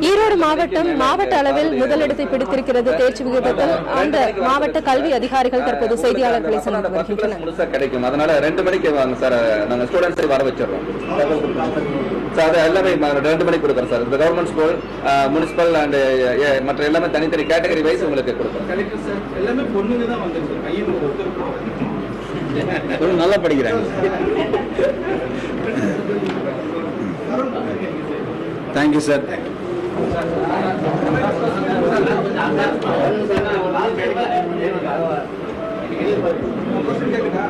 ஈரோடு மாவட்டம் மாவட்ட அளவில் முதலிடத்தை பிடித்திருக்கிறது தேர்ச்சி விகிதத்தில். அந்த மாவட்ட கல்வி அதிகாரிகள் தற்போது செய்தியாளர்களை சந்தித்து வருகின்றனர். முழுசா கிடைக்கும். அதனால 2 மணிக்கு வாங்க சார், நாங்க ஸ்டூடெண்ட்ஸை வர வச்சிடறோம் சார். அது எல்லாமே 2 மணிக்கு கொடுக்குறோம் சார். இந்த கவர்மெண்ட் ஸ்கூல், முனிசிபல் அண்ட் மற்ற எல்லாமே தனித்தனி கேட்டகரி வைஸ் உங்களுக்கு கொடுக்குறோம். எல்லாமே பொண்ணுங்க தான் வந்திருக்கு. நல்லா படிக்கிறாங்க. Thank you sir.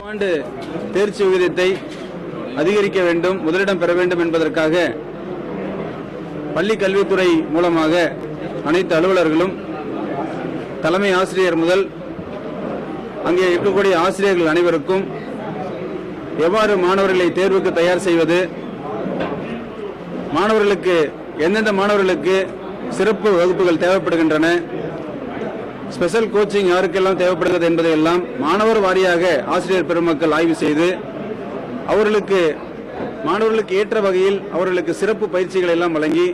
ஆண்டு தேர்ச்சி விகிதத்தை அதிகரிக்க வேண்டும், முதலிடம் பெற வேண்டும் என்பதற்காக பள்ளி கல்வித்துறை மூலமாக அனைத்து அலுவலர்களும் தலைமை ஆசிரியர் முதல் அங்கே இருக்கக்கூடிய ஆசிரியர்கள் அனைவருக்கும் எவ்வாறு மாணவர்களை தேர்வுக்கு தயார் செய்வது, மாணவர்களுக்கு எந்தெந்த மாணவர்களுக்கு சிறப்பு வகுப்புகள் தேவைப்படுகின்றன, ஸ்பெஷல் கோச்சிங் யாருக்கெல்லாம் தேவைப்படுகிறது என்பதையெல்லாம் மாணவர் வாரியாக ஆசிரியர் பெருமக்கள் ஆய்வு செய்து மாணவர்களுக்கு ஏற்ற வகையில் அவர்களுக்கு சிறப்பு பயிற்சிகளை எல்லாம் வழங்கி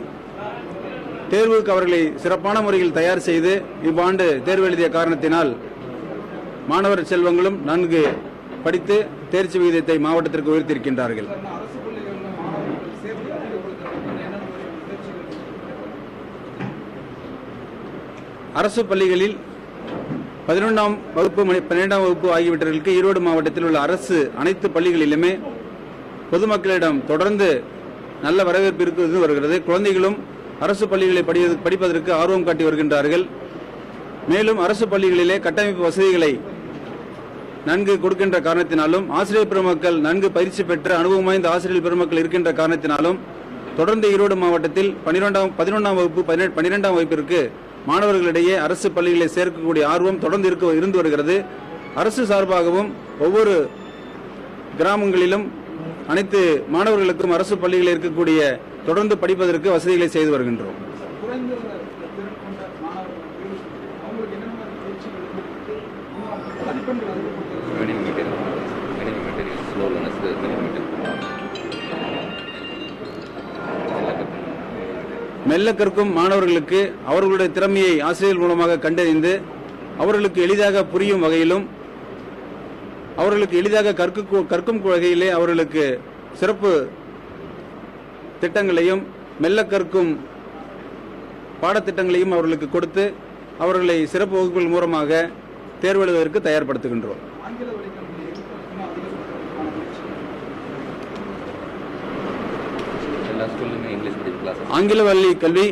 தேர்வுக்கு அவர்களை சிறப்பான முறையில் தயார் செய்து இவ்வாண்டு தேர்வு எழுதிய காரணத்தினால் மாணவர் செல்வங்களும் நன்கு படித்து தேர்ச்சி விகிதத்தை மாவட்டத்திற்கு உயர்த்தியிருக்கின்றார்கள். அரசு பள்ளிகளில் 11ஆம் வகுப்பு 12ஆம் வகுப்பு ஆகியவற்றிற்கு ஈரோடு மாவட்டத்தில் உள்ள அரசு அனைத்து பள்ளிகளிலுமே பொதுமக்களிடம் தொடர்ந்து நல்ல வரவேற்பு இருந்து வருகிறது. குழந்தைகளும் அரசு பள்ளிகளை படிப்பதற்கு ஆர்வம் காட்டி வருகின்றார்கள். மேலும் அரசு பள்ளிகளிலே கட்டமைப்பு வசதிகளை நன்கு கொடுக்கின்ற காரணத்தினாலும் ஆசிரியர் பெருமக்கள் நன்கு பயிற்சி பெற்ற அனுபவம் வாய்ந்த ஆசிரியர் பெருமக்கள் இருக்கின்ற காரணத்தினாலும் தொடர்ந்து ஈரோடு மாவட்டத்தில் 11ஆம் வகுப்பு 12ஆம் வகுப்பிற்கு மாணவர்களிடையே அரசு பள்ளிகளை சேர்க்கக்கூடிய ஆர்வம் தொடர்ந்து இருந்து வருகிறது. அரசு சார்பாகவும் ஒவ்வொரு கிராமங்களிலும் அனைத்து மாணவர்களுக்கும் அரசு பள்ளிகளில் இருக்கக்கூடிய தொடர்ந்து படிப்பதற்கு வசதிகளை செய்து வருகின்றோம். மெல்ல கற்கும் மாணவர்களுக்கு அவர்களுடைய திறமையை ஆசிரியர் மூலமாக கண்டறிந்து அவர்களுக்கு எளிதாக புரியும் வகையிலும் அவர்களுக்கு எளிதாக கற்கும் வகையிலே அவர்களுக்கு சிறப்பு திட்டங்களையும் மெல்ல கற்கும் பாடத்திட்டங்களையும் அவர்களுக்கு கொடுத்து அவர்களை சிறப்பு வகுப்புகள் மூலமாக தேர்வு எழுதுவதற்கு தயார்படுத்துகின்றோம். ஆங்கில வழி கல்வி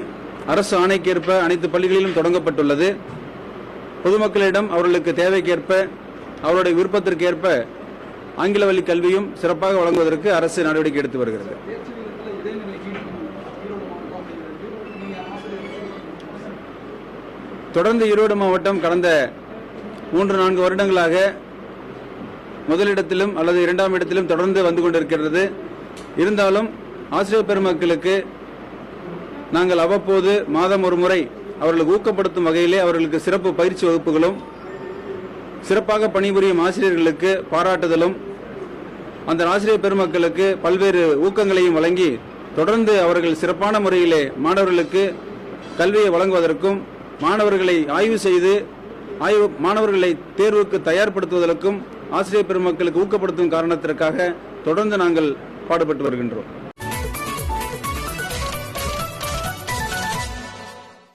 அரசு ஆணைக்கேற்ப அனைத்து பள்ளிகளிலும் தொடங்கப்பட்டுள்ளது. பொதுமக்களிடம் அவர்களுக்கு தேவைக்கேற்ப அவருடைய விருப்பத்திற்கேற்ப ஆங்கில வழி கல்வியும் சிறப்பாக வழங்குவதற்கு அரசு நடவடிக்கை எடுத்து வருகிறது. தொடர்ந்து ஈரோடு மாவட்டம் கடந்த 3-4 வருடங்களாக முதலிடத்திலும் அல்லது 2ஆம் இடத்திலும் தொடர்ந்து வந்து கொண்டிருக்கிறது. இருந்தாலும் ஆசிரியர் பெருமக்களுக்கு நாங்கள் அவ்வப்போது மாதம் ஒரு முறை அவர்களுக்கு ஊக்கப்படுத்தும் வகையிலே அவர்களுக்கு சிறப்பு பயிற்சி வகுப்புகளும் சிறப்பாக பணிபுரியும் ஆசிரியர்களுக்கு பாராட்டுதலும் அந்த ஆசிரியர் பெருமக்களுக்கு பல்வேறு ஊக்கங்களையும் வழங்கி தொடர்ந்து அவர்கள் சிறப்பான முறையிலே மாணவர்களுக்கு கல்வியை வழங்குவதற்கும் மாணவர்களை ஆய்வு செய்து மாணவர்களை தேர்வுக்கு தயார்படுத்துவதற்கும் ஆசிரியர் பெருமக்களுக்கு ஊக்கப்படுத்தும் காரணத்திற்காக தொடர்ந்து நாங்கள் பாடுபட்டு வருகின்றோம்.